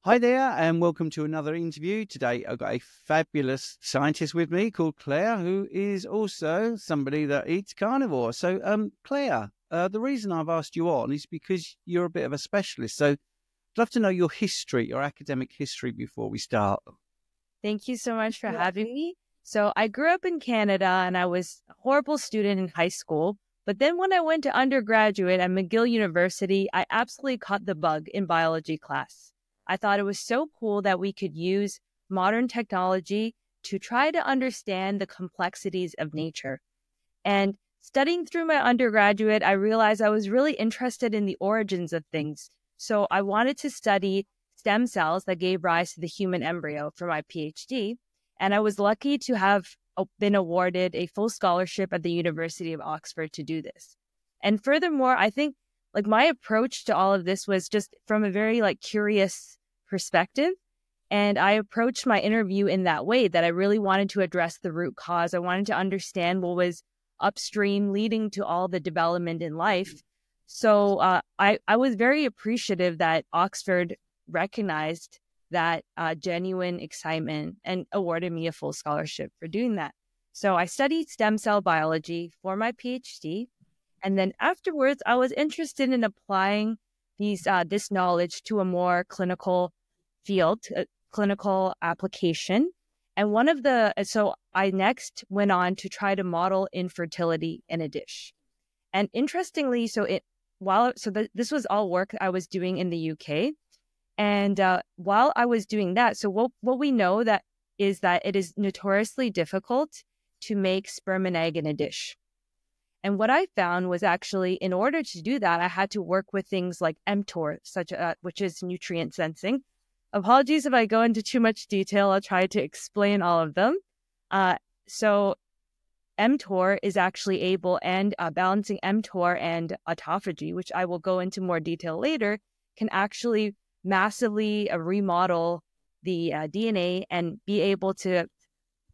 Hi there, and welcome to another interview. Today, I've got a fabulous scientist with me called Claire, who is also somebody that eats carnivore. So, Claire, the reason I've asked you on is because you're a bit of a specialist. So, I'd love to know your history, your academic history before we start. Thank you so much for having me. So I grew up in Canada and I was a horrible student in high school. But then when I went to undergraduate at McGill University, I absolutely caught the bug in biology class. I thought it was so cool that we could use modern technology to try to understand the complexities of nature. And studying through my undergraduate, I realized I was really interested in the origins of things. So I wanted to study stem cells that gave rise to the human embryo for my PhD. And I was lucky to have been awarded a full scholarship at the University of Oxford to do this. And furthermore, I think my approach to all of this was just from a very curious perspective. And I approached my interview in that way, that I really wanted to address the root cause. I wanted to understand what was upstream leading to all the development in life. So I was very appreciative that Oxford recognized that genuine excitement and awarded me a full scholarship for doing that. So I studied stem cell biology for my PhD. And then afterwards, I was interested in applying this knowledge to a more clinical field, clinical application. And so I next went on to try to model infertility in a dish. And interestingly, this was all work I was doing in the UK. And while I was doing that, so what we know is that it is notoriously difficult to make sperm and egg in a dish. And what I found was actually, in order to do that, I had to work with things like mTOR, which is nutrient sensing. Apologies if I go into too much detail. I'll try to explain all of them. So mTOR is actually balancing mTOR and autophagy, which I will go into more detail later, can actually massively remodel the DNA and be able to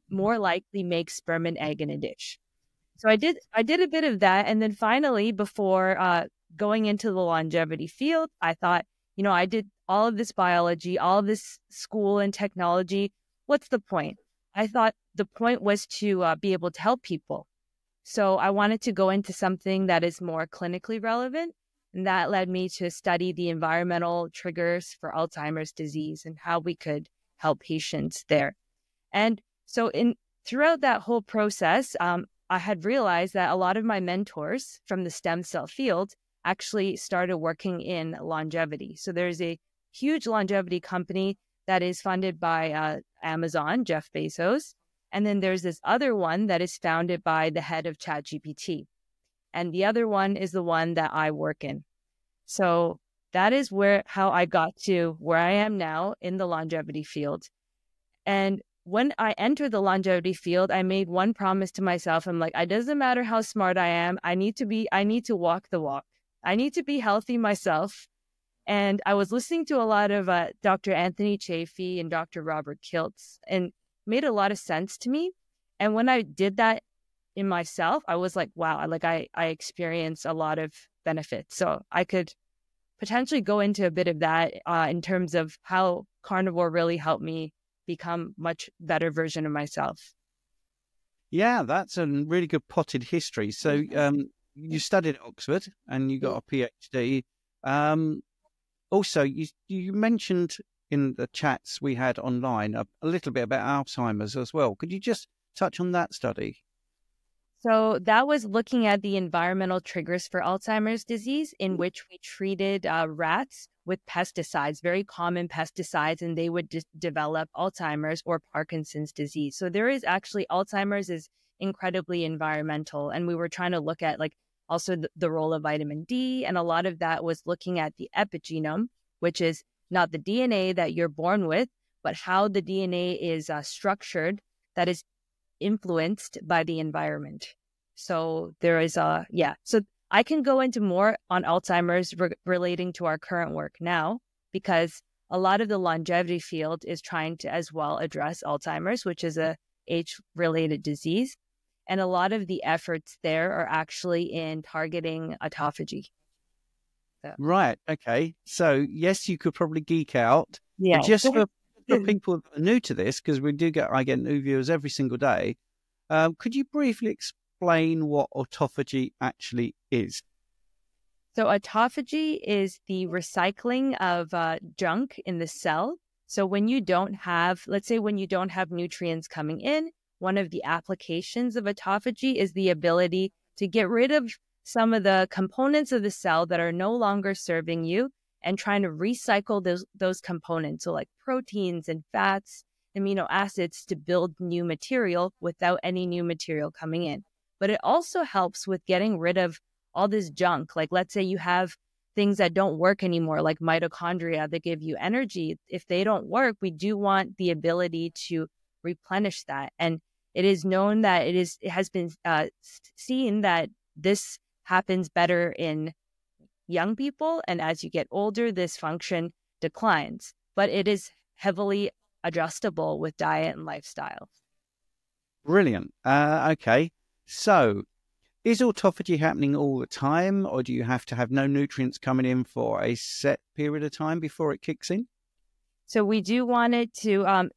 more likely make sperm and egg in a dish. So I did a bit of that. And then finally, before going into the longevity field, I thought, I did all of this biology, all of this school and technology. What's the point? I thought the point was to be able to help people. So I wanted to go into something that is more clinically relevant. And that led me to study the environmental triggers for Alzheimer's disease and how we could help patients there. And so throughout that whole process, I had realized that a lot of my mentors from the stem cell field actually started working in longevity. So there's a huge longevity company that is funded by Amazon, Jeff Bezos. And then there's this other one that is founded by the head of ChatGPT. And the other one is the one that I work in. So that is how I got to where I am now in the longevity field. And when I entered the longevity field, I made one promise to myself. I'm like, it doesn't matter how smart I am. I need to walk the walk. I need to be healthy myself. And I was listening to a lot of Dr. Anthony Chaffee and Dr. Robert Kiltz, and made a lot of sense to me. And when I did that in myself, I was like, wow, I experienced a lot of benefits. So I could potentially go into a bit of that in terms of how carnivore really helped me become much better version of myself. Yeah, that's a really good potted history. So you studied at Oxford and you got a PhD. Also, you mentioned in the chats we had online a little bit about Alzheimer's as well. Could you just touch on that study? So that was looking at the environmental triggers for Alzheimer's disease, in which we treated rats with pesticides, very common pesticides, and they would develop Alzheimer's or Parkinson's disease. So there is actually, Alzheimer's is incredibly environmental. And we were trying to look at also the role of vitamin D. And a lot of that was looking at the epigenome, which is not the DNA that you're born with, but how the DNA is structured that is influenced by the environment. So there is so I can go into more on Alzheimer's relating to our current work now, because a lot of the longevity field is trying to as well address Alzheimer's, which is a age-related disease. And a lot of the efforts there are actually in targeting autophagy. So. Right. Okay. So yes, you could probably geek out Yeah. But just for people that are new to this, because I get new viewers every single day, could you briefly explain what autophagy actually is? So autophagy is the recycling of junk in the cell. So when you don't have, let's say when you don't have nutrients coming in, one of the applications of autophagy is the ability to get rid of some of the components of the cell that are no longer serving you and trying to recycle those components. So like proteins and fats, amino acids to build new material without any new material coming in. But it also helps with getting rid of all this junk. Like let's say you have things that don't work anymore, like mitochondria that give you energy. If they don't work, we do want the ability to replenish that. And it is known that it has been seen that this happens better in young people. And as you get older, this function declines. But it is heavily adjustable with diet and lifestyle. Brilliant. Okay. So is autophagy happening all the time, or do you have to have no nutrients coming in for a set period of time before it kicks in? So we do want it to,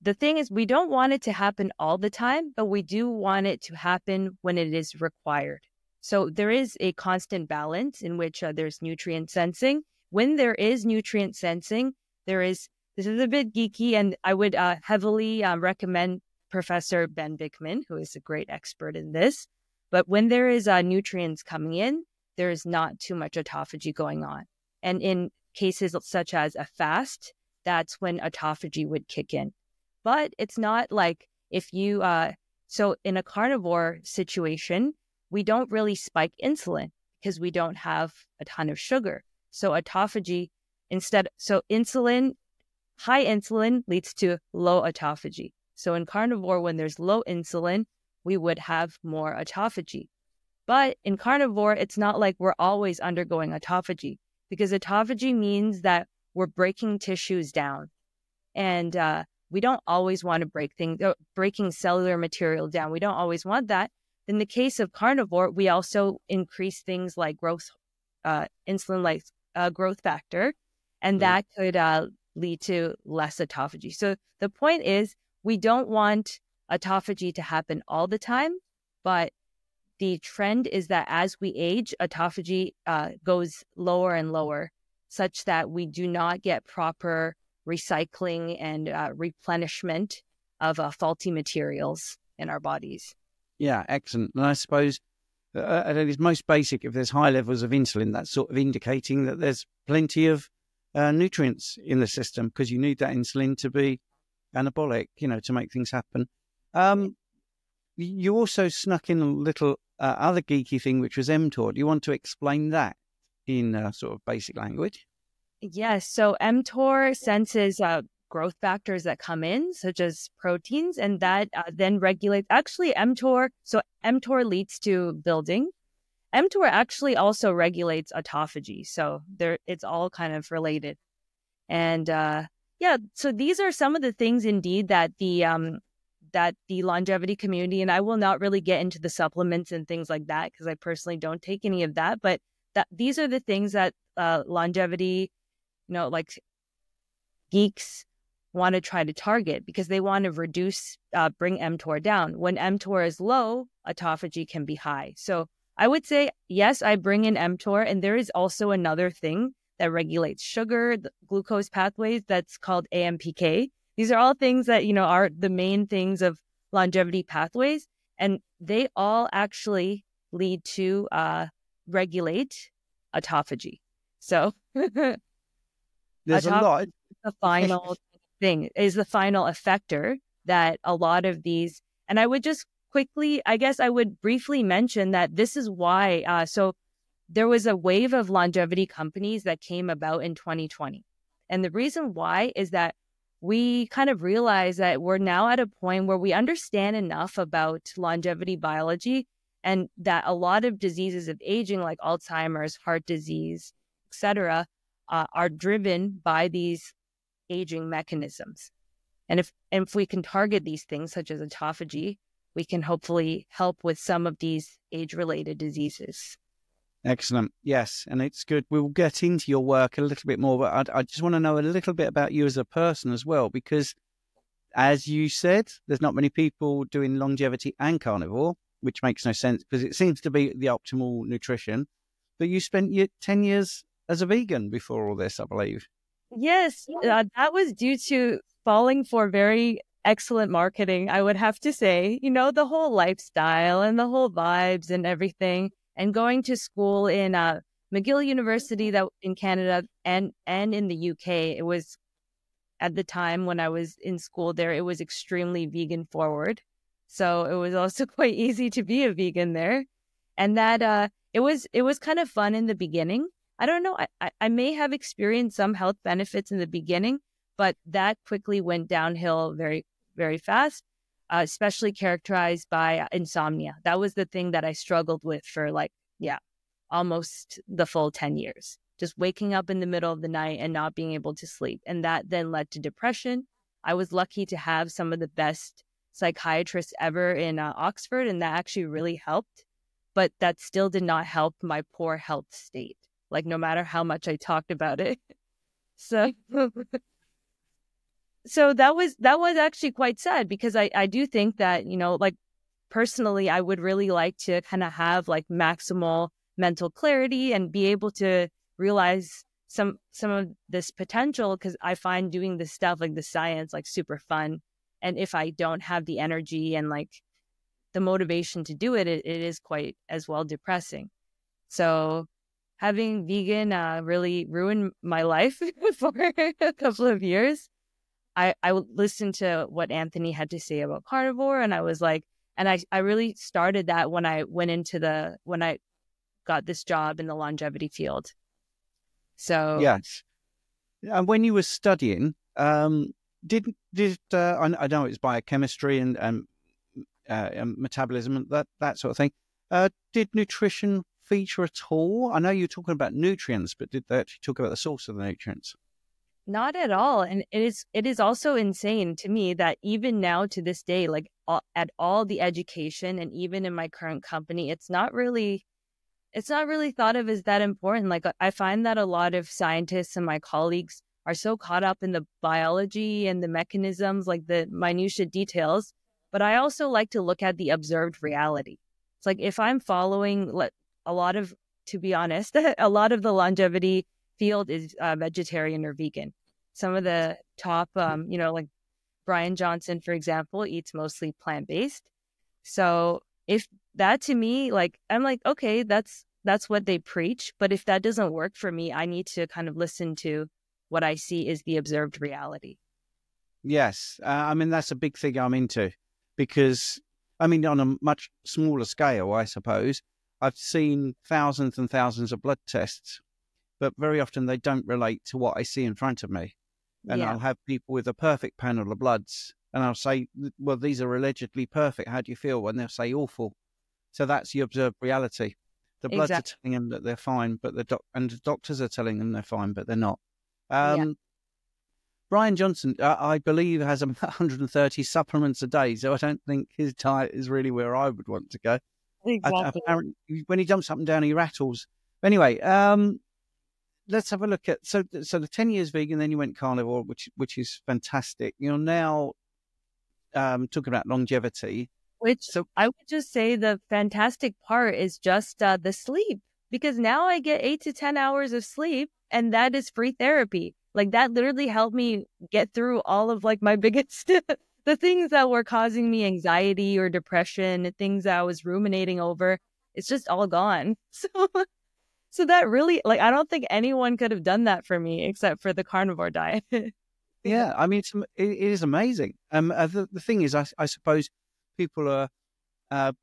the thing is, we don't want it to happen all the time, but we do want it to happen when it is required. So there is a constant balance in which there's nutrient sensing. When there is nutrient sensing, this is a bit geeky, and I would heavily recommend Professor Ben Bickman, who is a great expert in this. But when there is nutrients coming in, there is not too much autophagy going on. And in cases such as a fast, that's when autophagy would kick in. But it's not like if you, so in a carnivore situation, we don't really spike insulin because we don't have a ton of sugar. So autophagy high insulin leads to low autophagy. So in carnivore, when there's low insulin, we would have more autophagy. But in carnivore, it's not like we're always undergoing autophagy, because autophagy means that we're breaking tissues down. And we don't always want to breaking cellular material down. We don't always want that. In the case of carnivore, we also increase things like insulin like growth factor, and that could lead to less autophagy. So the point is, we don't want autophagy to happen all the time, but the trend is that as we age, autophagy goes lower and lower, such that we do not get proper recycling and replenishment of faulty materials in our bodies. Yeah, excellent. And I suppose at its most basic, if there's high levels of insulin, that's sort of indicating that there's plenty of nutrients in the system, because you need that insulin to be anabolic, to make things happen. You also snuck in a little other geeky thing, which was mTOR. Do you want to explain that in sort of basic language? Yes. So mTOR senses growth factors that come in, such as proteins, and that then regulates. Actually, mTOR leads to building. mTOR actually also regulates autophagy. So it's all kind of related. And so these are some of the things indeed that the longevity community, and I will not really get into the supplements and things like that because I personally don't take any of that, but these are the things that longevity, like geeks want to try to target, because they want to bring mTOR down. When mTOR is low, autophagy can be high. So I would say, yes, I bring in mTOR, and there is also another thing that regulates sugar, the glucose pathways, that's called AMPK. These are all things that, are the main things of longevity pathways, and they all actually lead to regulate autophagy. So there's a lot. The final thing is the final effector that a lot of these, and I would just quickly, I guess I would briefly mention that this is why, so there was a wave of longevity companies that came about in 2020. And the reason why is that we kind of realize that we're now at a point where we understand enough about longevity biology, and that a lot of diseases of aging, like Alzheimer's, heart disease, etc., are driven by these aging mechanisms. And if we can target these things, such as autophagy, we can hopefully help with some of these age-related diseases. Excellent. Yes, and it's good. We'll get into your work a little bit more, but I just want to know a little bit about you as a person as well, because as you said, there's not many people doing longevity and carnivore, which makes no sense because it seems to be the optimal nutrition. But you spent 10 years as a vegan before all this, I believe. Yes, that was due to falling for very excellent marketing, I would have to say. You know, the whole lifestyle and the whole vibes and everything. And going to school in McGill University that in Canada and in the UK, it was at the time when I was in school there, it was extremely vegan forward. So it was also quite easy to be a vegan there. And that it was kind of fun in the beginning. I don't know. I may have experienced some health benefits in the beginning, but that quickly went downhill very, very fast, especially characterized by insomnia. That was the thing that I struggled with for almost the full 10 years. Just waking up in the middle of the night and not being able to sleep. And that then led to depression. I was lucky to have some of the best psychiatrists ever in Oxford, and that actually really helped. But that still did not help my poor health state, like no matter how much I talked about it. So that was actually quite sad, because I do think that, you know, like personally, I would really like to kind of have like maximal mental clarity and be able to realize some of this potential, because I find doing this stuff like the science like super fun. And if I don't have the energy and like the motivation to do it, it is quite as well depressing. So having vegan really ruined my life for a couple of years. I would listen to what Anthony had to say about carnivore, and I was like, and I really started that when I got this job in the longevity field. So yes, and when you were studying, I know it's biochemistry and metabolism and that sort of thing. Did nutrition feature at all? I know you're talking about nutrients, but did they actually talk about the source of the nutrients? Not at all. And it is also insane to me that even now to this day, like at all the education and even in my current company, it's not really thought of as that important. Like I find that a lot of scientists and my colleagues are so caught up in the biology and the mechanisms, like the minutiae details. But I also like to look at the observed reality. It's like if I'm following to be honest, a lot of the longevity field is vegetarian or vegan. Some of the top, like Brian Johnson, for example, eats mostly plant-based. So if that to me, like, I'm like, okay, that's what they preach. But if that doesn't work for me, I need to kind of listen to what I see is the observed reality. Yes. I mean, that's a big thing I'm into, because, I mean, on a much smaller scale, I suppose, I've seen thousands and thousands of blood tests, but very often they don't relate to what I see in front of me. And I'll have people with a perfect panel of bloods, and I'll say, well, these are allegedly perfect. How do you feel? And they'll say awful. So that's the observed reality. The bloods are telling them that they're fine, but the doctors are telling them they're fine, but they're not. Brian Johnson, I believe, has 130 supplements a day, so I don't think his diet is really where I would want to go. Exactly. Apparently, when he jumps up and down, he rattles. Anyway, let's have a look at so the 10 years vegan, then you went carnivore, which is fantastic. You're now talking about longevity. I would just say the fantastic part is just the sleep, because now I get 8 to 10 hours of sleep, and that is free therapy. Like that literally helped me get through all of like my biggest, the things that were causing me anxiety or depression, things that I was ruminating over. It's just all gone. So that really, like, I don't think anyone could have done that for me except for the carnivore diet. Yeah, I mean, it is amazing. The thing is, I suppose people are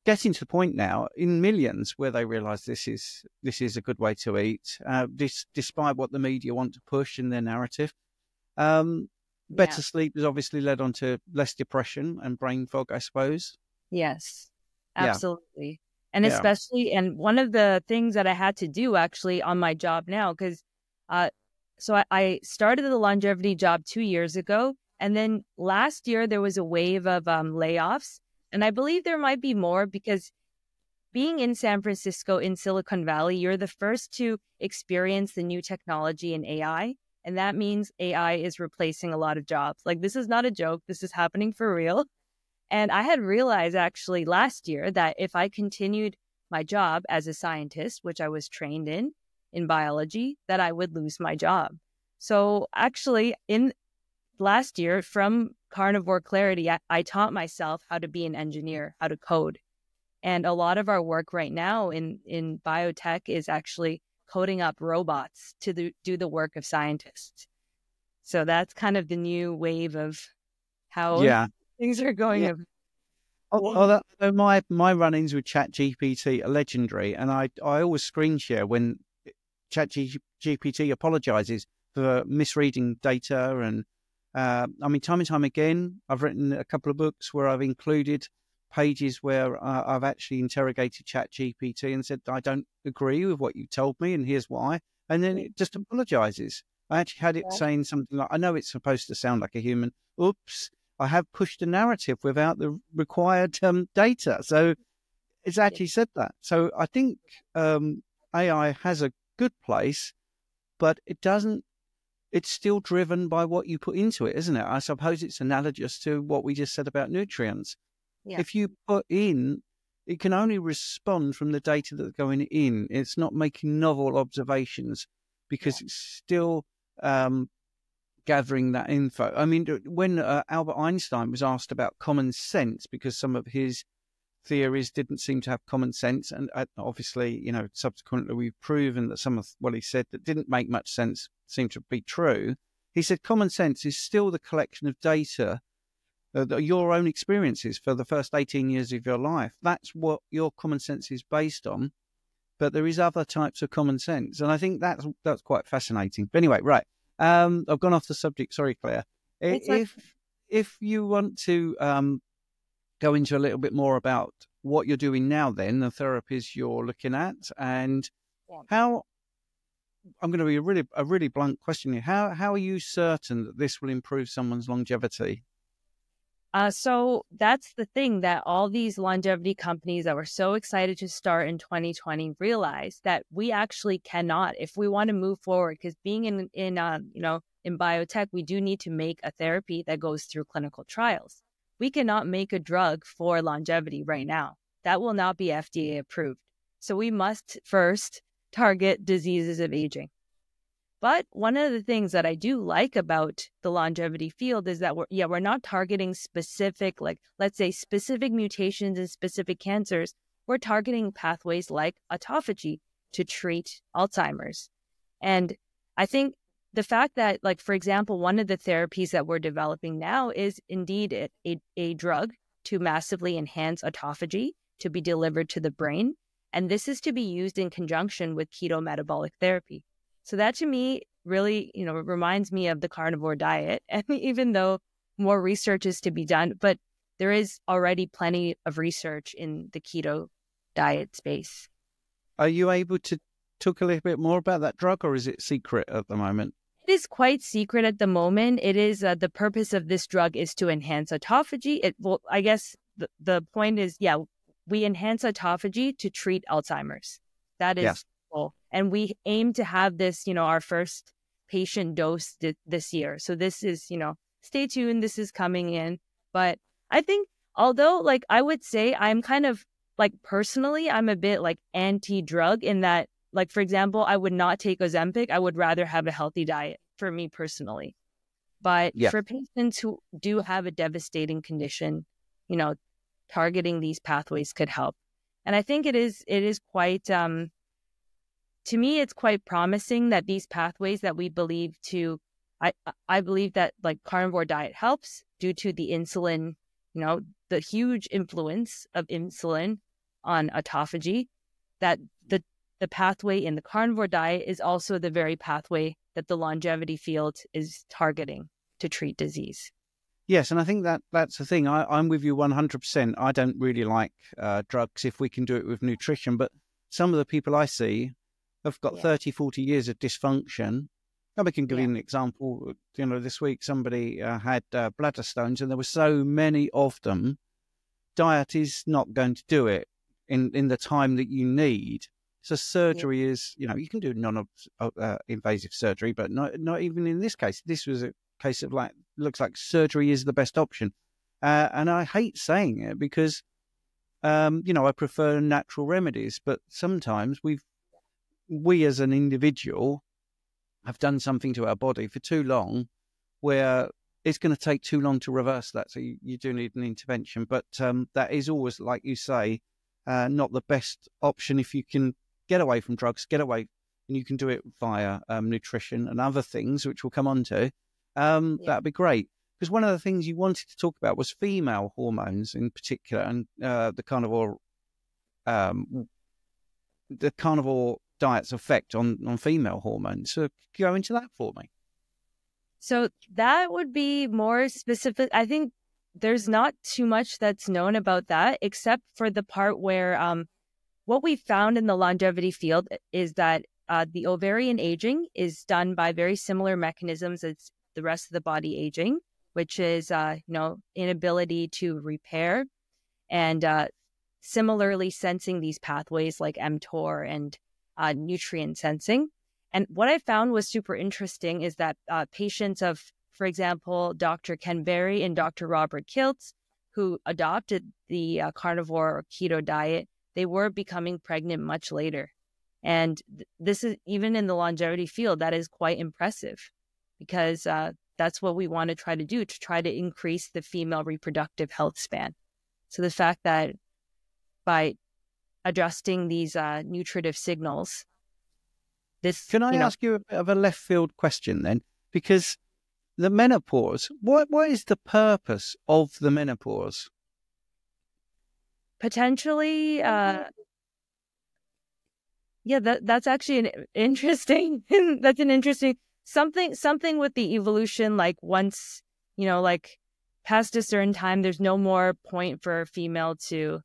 getting to the point now in millions where they realize this is a good way to eat, despite what the media want to push in their narrative. Better sleep has obviously led on to less depression and brain fog, I suppose. Yes, absolutely. And especially, and one of the things that I had to do actually on my job now, because so I started the longevity job 2 years ago. And then last year, there was a wave of layoffs. And I believe there might be more, because being in San Francisco, in Silicon Valley, you're the first to experience the new technology in AI. And that means AI is replacing a lot of jobs. Like, this is not a joke. This is happening for real. And I had realized actually last year that if I continued my job as a scientist, which I was trained in biology, that I would lose my job. So actually, in last year, from Carnivore Clarity, I taught myself how to be an engineer, how to code. And a lot of our work right now in biotech is actually coding up robots to do the work of scientists. So that's kind of the new wave of how things are going. Yeah. My run-ins with ChatGPT are legendary, and I always screen share when ChatGPT apologizes for misreading data. And I mean, time and time again, I've written a couple of books where I've included pages where I've actually interrogated ChatGPT and said, I don't agree with what you told me, and here's why. And then it just apologizes. I actually had it saying something like, I know it's supposed to sound like a human. Oops, I have pushed a narrative without the required data. So it's actually said that. So I think AI has a good place, but it's still driven by what you put into it, isn't it? I suppose it's analogous to what we just said about nutrients. Yeah. If you put in, it can only respond from the data that's going in. It's not making novel observations because it's still gathering that info. I mean, when Albert Einstein was asked about common sense, because some of his theories didn't seem to have common sense, and obviously, subsequently we've proven that some of what he said that didn't make much sense seemed to be true. He said common sense is still the collection of data, your own experiences for the first 18 years of your life. That's what your common sense is based on. But there is other types of common sense, and I think that's quite fascinating. But anyway, right. I've gone off the subject. Sorry, Claire. If you want to go into a little bit more about what you're doing now, then the therapies you're looking at, and how. I'm going to be a really blunt question here. How are you certain that this will improve someone's longevity? So that's the thing, that all these longevity companies that were so excited to start in 2020 realized that we actually cannot, if we want to move forward, because being in biotech, we do need to make a therapy that goes through clinical trials. We cannot make a drug for longevity right now. That will not be FDA approved. So we must first target diseases of aging. But one of the things that I do like about the longevity field is that we're not targeting specific, like, let's say, specific mutations in specific cancers. We're targeting pathways like autophagy to treat Alzheimer's. And I think the fact that, like, for example, one of the therapies that we're developing now is indeed a drug to massively enhance autophagy to be delivered to the brain. And this is to be used in conjunction with keto metabolic therapy. So that, to me, really, reminds me of the carnivore diet. And even though more research is to be done, but there is already plenty of research in the keto diet space. Are you able to talk a little bit more about that drug, or is it secret at the moment? It is quite secret at the moment. It is the purpose of this drug is to enhance autophagy. I guess the point is, we enhance autophagy to treat Alzheimer's. That is cool. And we aim to have this, our first patient dose this year. So this is, stay tuned. This is coming in. But I think, although, I would say I'm kind of, personally, I'm a bit, anti-drug in that, for example, I would not take Ozempic. I would rather have a healthy diet, for me personally. But for patients who do have a devastating condition, targeting these pathways could help. And I think it is quite, to me, it's quite promising that these pathways that we believe I believe that carnivore diet helps due to the insulin, the huge influence of insulin on autophagy, that the pathway in the carnivore diet is also the very pathway that the longevity field is targeting to treat disease. Yes, and I think that's the thing. I'm with you 100%. I don't really like drugs if we can do it with nutrition, but some of the people I see have got 30, 40 years of dysfunction. I can give you an example. This week somebody had bladder stones, and there were so many of them. Diet is not going to do it. in the time that you need. So surgery is, you know, you can do non-invasive surgery, but not even in this case. This was a case of like, looks like surgery is the best option. And I hate saying it because, you know, I prefer natural remedies, but sometimes we as an individual have done something to our body for too long where it's going to take too long to reverse that. So you do need an intervention, but that is always, like you say, not the best option. If you can get away from drugs, and you can do it via nutrition and other things, which we'll come on to, that'd be great. Because one of the things you wanted to talk about was female hormones in particular, and the carnivore diet's effect on female hormones. So go into that for me. So that would be more specific. I think there's not too much that's known about that, except for the part where what we found in the longevity field is that the ovarian aging is done by very similar mechanisms as the rest of the body aging, which is, inability to repair and similarly sensing these pathways like mTOR and nutrient sensing. And what I found was super interesting is that patients of, for example, Dr. Ken Berry and Dr. Robert Kiltz, who adopted the carnivore or keto diet, they were becoming pregnant much later. And this is, even in the longevity field, that is quite impressive because that's what we want to try to do, to try to increase the female reproductive health span. So the fact that by adjusting these nutritive signals, Can I ask you a bit of a left field question then? Because the menopause, what is the purpose of the menopause? Potentially, that's actually an interesting, that's an interesting, something with the evolution, like once, like past a certain time, there's no more point for a female to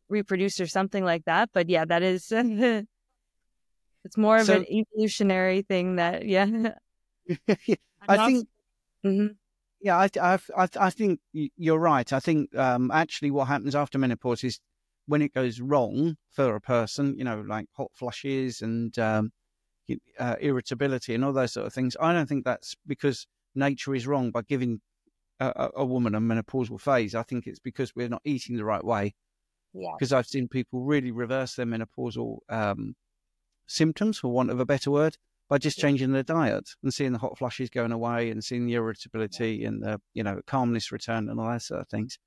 reproduce or something like that. But yeah, that is, it's more of an evolutionary thing that, I think, I think you're right. I think actually what happens after menopause is when it goes wrong for a person, like hot flushes and irritability and all those sort of things. I don't think that's because nature is wrong by giving a woman a menopausal phase. I think it's because we're not eating the right way. Yeah. Because I've seen people really reverse their menopausal symptoms, for want of a better word, by just changing their diet and seeing the hot flushes going away and seeing the irritability and the calmness return and all that sort of things.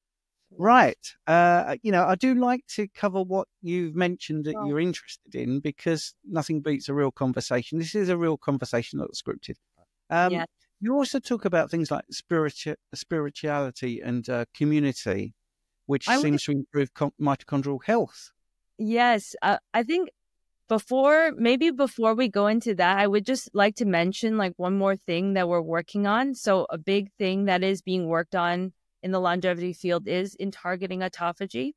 Right. I do like to cover what you've mentioned that you're interested in, because nothing beats a real conversation. This is a real conversation, not scripted. You also talk about things like spirituality and community, which seems to improve mitochondrial health. Yes. I think before we go into that, I would just like to mention like one more thing that we're working on. So a big thing that is being worked on in the longevity field is in targeting autophagy.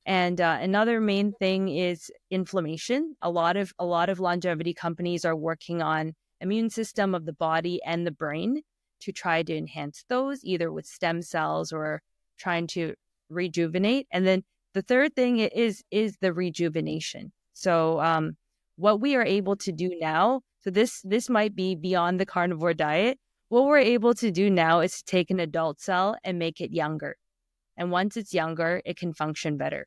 And another main thing is inflammation. A lot of longevity companies are working on immune system of the body and the brain to try to enhance those, either with stem cells or trying to rejuvenate. And then the third thing is the rejuvenation. So what we are able to do now, so this might be beyond the carnivore diet. What we're able to do now is to take an adult cell and make it younger. And once it's younger, it can function better.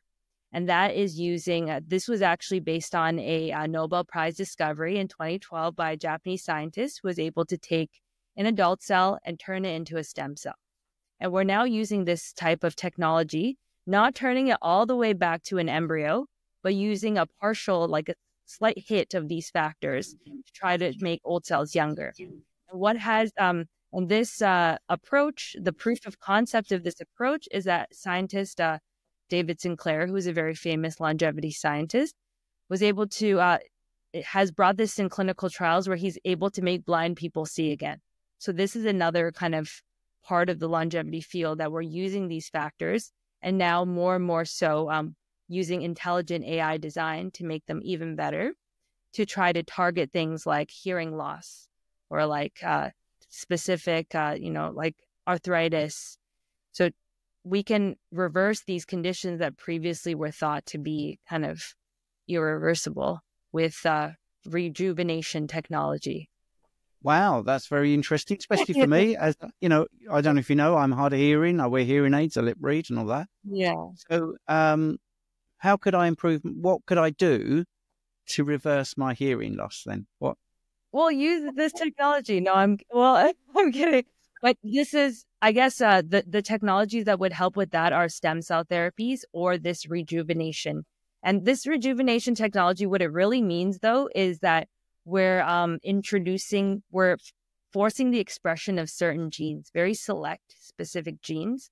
And that is using, this was actually based on a Nobel Prize discovery in 2012 by a Japanese scientist who was able to take an adult cell and turn it into a stem cell. And we're now using this type of technology, not turning it all the way back to an embryo, but using a partial, like a slight hit of these factors to try to make old cells younger. What has on this approach, the proof of concept of this approach is that scientist David Sinclair, who is a very famous longevity scientist, was able to has brought this in clinical trials where he's able to make blind people see again. So this is another kind of part of the longevity field that we're using these factors, and now more and more so using intelligent AI design to make them even better, to try to target things like hearing loss or like specific, like arthritis. So we can reverse these conditions that previously were thought to be kind of irreversible with rejuvenation technology. Wow, that's very interesting, especially for me. As you know, I don't know if you know, I'm hard of hearing. I wear hearing aids, I lip read, and all that. Yeah. So, how could I improve? What could I do to reverse my hearing loss? Then what? Well, use this technology. No, I'm kidding. But this is, I guess, the technologies that would help with that are stem cell therapies or this rejuvenation. And this rejuvenation technology, what it really means, though, is that we're forcing the expression of certain genes, very select, specific genes,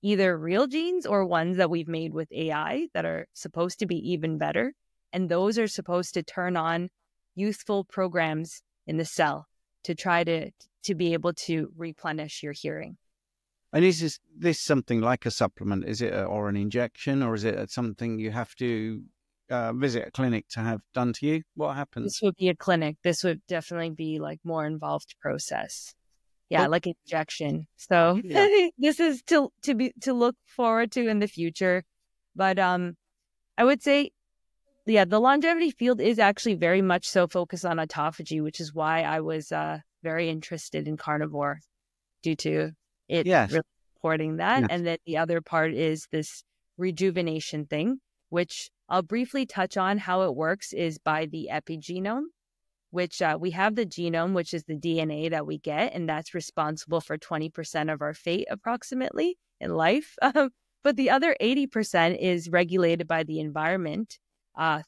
either real genes or ones that we've made with AI that are supposed to be even better. And those are supposed to turn on youthful programs in the cell to try to be able to replenish your hearing. And is this something like a supplement? Is it or an injection, or is it something you have to visit a clinic to have done to you? What happens? This would be a clinic. This would definitely be like more involved process. Yeah, like injection. So this is to look forward to in the future. But I would say, yeah, the longevity field is actually very much so focused on autophagy, which is why I was very interested in carnivore due to it really supporting that. Yes. And then the other part is this rejuvenation thing, which I'll briefly touch on. How it works is by the epigenome, which we have the genome, which is the DNA that we get, and that's responsible for 20% of our fate approximately in life. But the other 80% is regulated by the environment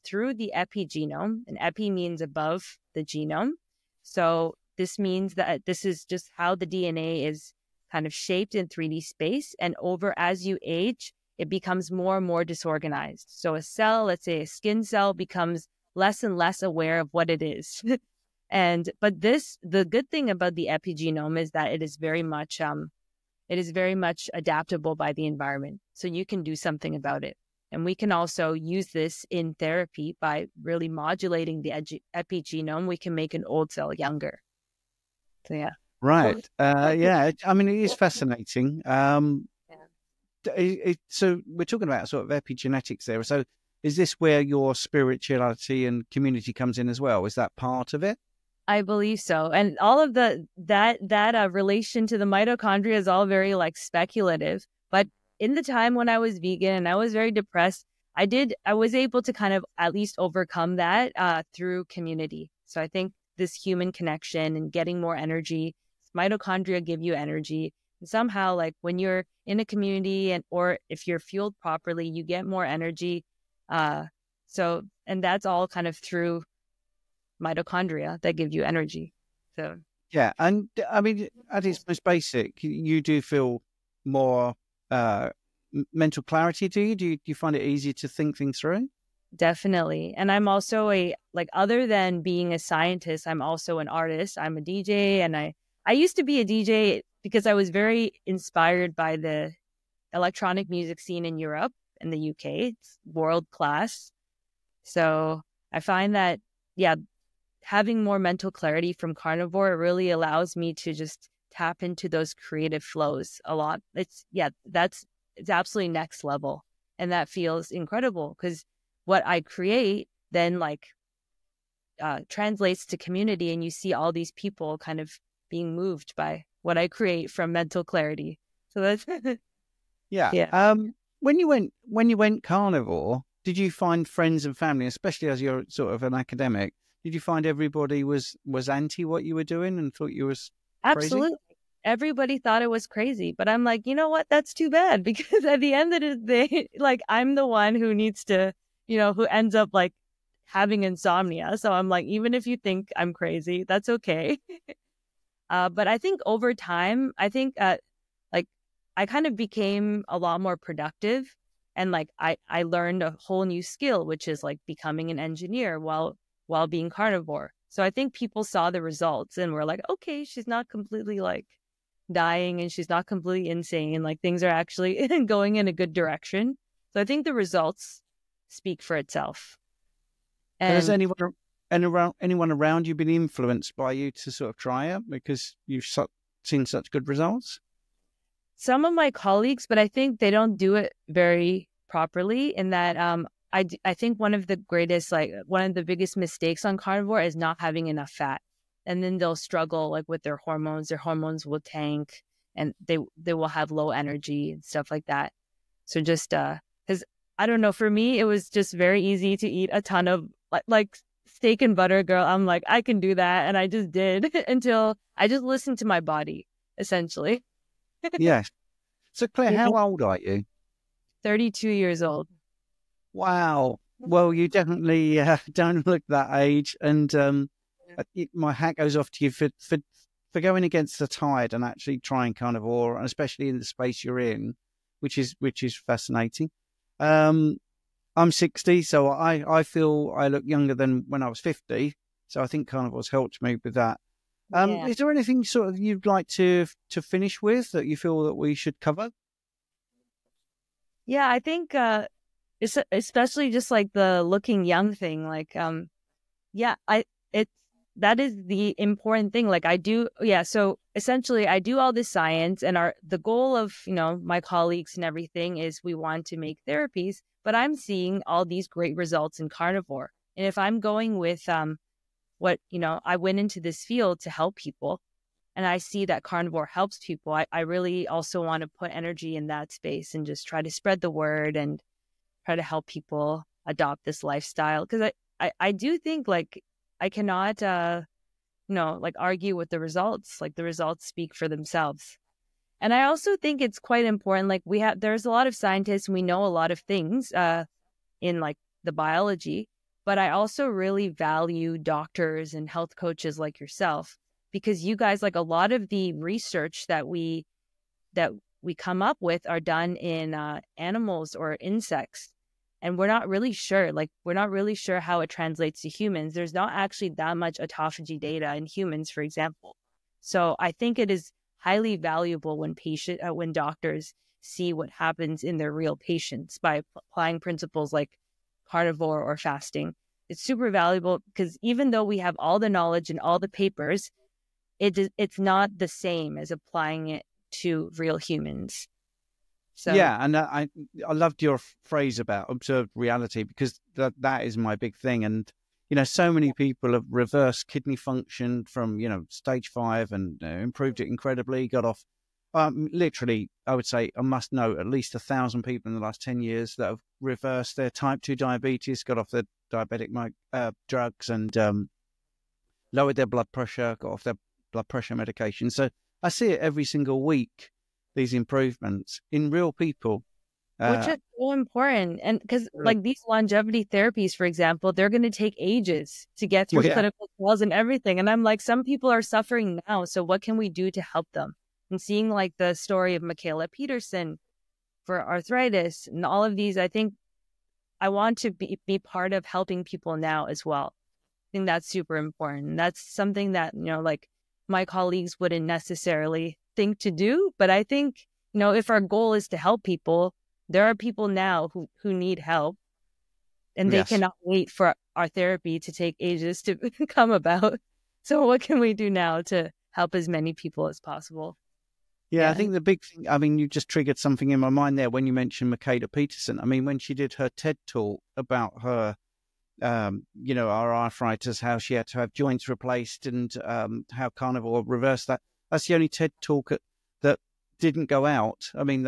through the epigenome, and epi means above the genome. So this means that this is just how the DNA is kind of shaped in 3D space, and as you age, it becomes more and more disorganized. So a cell, let's say a skin cell, becomes less and less aware of what it is. But the good thing about the epigenome is that it is very much adaptable by the environment. So you can do something about it. And we can also use this in therapy by really modulating the epigenome. We can make an old cell younger. So, yeah. Right. Yeah. I mean, it is fascinating. So we're talking about sort of epigenetics there. So is this where your spirituality and community comes in as well? Is that part of it? I believe so. And all of that relation to the mitochondria is all very like speculative. But in the time when I was vegan and I was very depressed, I was able to kind of at least overcome that through community. So I think this human connection and getting more energy, mitochondria give you energy. And somehow, like when you're in a community or if you're fueled properly, you get more energy. And that's all kind of through mitochondria that give you energy. So yeah, and I mean, at its most basic, you do feel more mental clarity. Do you? Do you find it easier to think things through? Definitely. And I'm also other than being a scientist, I'm also an artist. I'm a DJ, and I used to be a DJ because I was very inspired by the electronic music scene in Europe and the UK. It's world class. So I find that, having more mental clarity from carnivore really allows me to just tap into those creative flows a lot. It's absolutely next level. And that feels incredible because what I create then translates to community, and you see all these people kind of being moved by what I create from mental clarity. So that's yeah. When you went carnivore, did you find friends and family, especially as you're sort of an academic, did you find everybody was anti what you were doing and thought you was crazy? Absolutely. Everybody thought it was crazy, but I'm like, you know what? That's too bad, because at the end of the day, I'm the one who needs to, who ends up having insomnia. So I'm like, even if you think I'm crazy, that's okay. But I think over time, I kind of became a lot more productive, and I learned a whole new skill, which is becoming an engineer while being carnivore. So I think people saw the results and were like, okay, she's not completely dying and she's not completely insane. Things are actually going in a good direction. So I think the results speak for itself. And has anyone around you been influenced by you to sort of try it because you've seen such good results? some of my colleagues, but I think they don't do it very properly in that I think one of the biggest mistakes on carnivore is not having enough fat. And then they'll struggle like with their hormones. Their hormones will tank and they will have low energy and stuff like that. So just because I don't know, for me, it was just very easy to eat a ton of like steak and butter, girl. I'm like, I can do that. And I just did until I just listened to my body, essentially. Yes. So Claire, how old are you? 32 years old. Wow. Well, you definitely don't look that age. And my hat goes off to you for going against the tide and actually trying carnivore, and especially in the space you're in, which is fascinating. I'm 60, so I feel I look younger than when I was 50. So I think carnivore's helped me with that. Is there anything sort of you'd like to finish with that you feel that we should cover? Yeah, I think it's especially just like the looking young thing. Like, that is the important thing. Like so essentially I do all this science, and the goal of, my colleagues and everything is we want to make therapies, but I'm seeing all these great results in carnivore. And if I'm going with I went into this field to help people, and I see that carnivore helps people, I really also want to put energy in that space and just try to spread the word and try to help people adopt this lifestyle. Because I do think like I cannot, argue with the results. Like the results speak for themselves. And I also think it's quite important. Like there's a lot of scientists, and we know a lot of things in like the biology, but I also really value doctors and health coaches like yourself, because you guys, like a lot of the research that we come up with are done in animals or insects. And we're not really sure how it translates to humans. There's not actually that much autophagy data in humans, for example. So I think it is highly valuable when doctors see what happens in their real patients by applying principles like carnivore or fasting. It's super valuable because even though we have all the knowledge and all the papers, it's not the same as applying it to real humans. So yeah, and I loved your phrase about observed reality, because that is my big thing. And so many people have reversed kidney function from stage 5 and improved it incredibly. Got off literally, I would say I must know at least 1,000 people in the last 10 years that have reversed their type 2 diabetes, got off their diabetic drugs, and lowered their blood pressure, got off their blood pressure medication. So I see it every single week, these improvements in real people. Which is so important. And because like these longevity therapies, for example, they're going to take ages to get through clinical trials and everything. And I'm like, some people are suffering now. So what can we do to help them? And seeing like the story of Michaela Peterson for arthritis and all of these, I think I want to be part of helping people now as well. I think that's super important. That's something that, like my colleagues wouldn't necessarily think to do. But I think, if our goal is to help people, there are people now who need help, and they cannot wait for our therapy to take ages to come about. So what can we do now to help as many people as possible? Yeah, I think the big thing, I mean, you just triggered something in my mind there when you mentioned Michaela Peterson. I mean, when she did her TED talk about her, our arthritis, how she had to have joints replaced, and how carnivore reversed that. That's the only TED talk that didn't go out. I mean,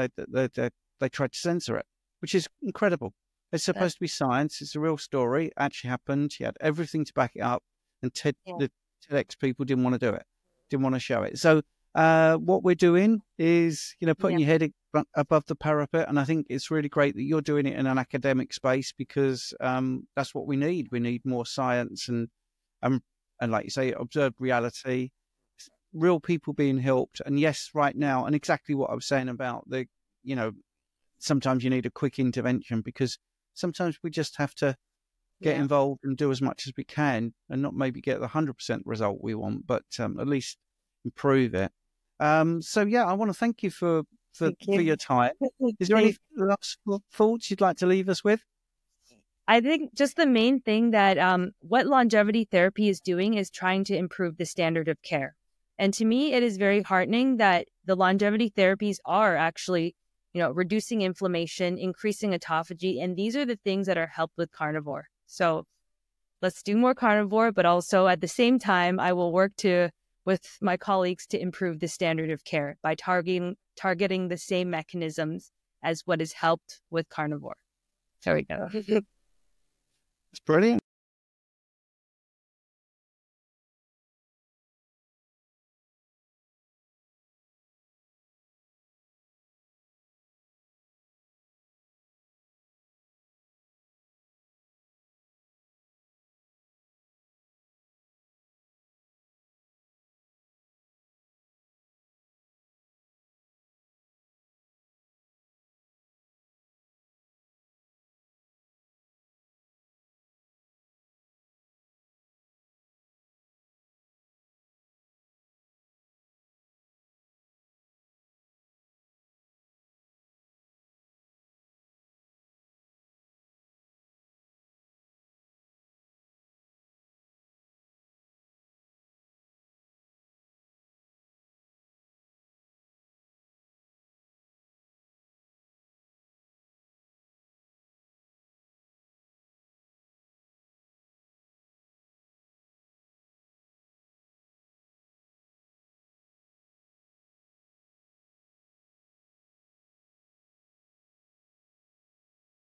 they tried to censor it, which is incredible. It's supposed to be science. It's a real story. It actually happened. She had everything to back it up, and the TEDx people didn't want to do it, didn't want to show it. So what we're doing is, putting your head above the parapet. And I think it's really great that you're doing it in an academic space, because that's what we need. We need more science and like you say, observed reality, real people being helped. And yes, right now, and exactly what I was saying about sometimes you need a quick intervention, because sometimes we just have to get involved and do as much as we can, and not maybe get the 100% result we want, but at least improve it. I want to thank you for your time. Is there any last thoughts you'd like to leave us with? I think just the main thing that what longevity therapy is doing is trying to improve the standard of care. And to me, it is very heartening that the longevity therapies are actually, reducing inflammation, increasing autophagy. And these are the things that are helped with carnivore. So let's do more carnivore, but also at the same time, I will work with my colleagues to improve the standard of care by targeting the same mechanisms as what is helped with carnivore. There we go. It's brilliant.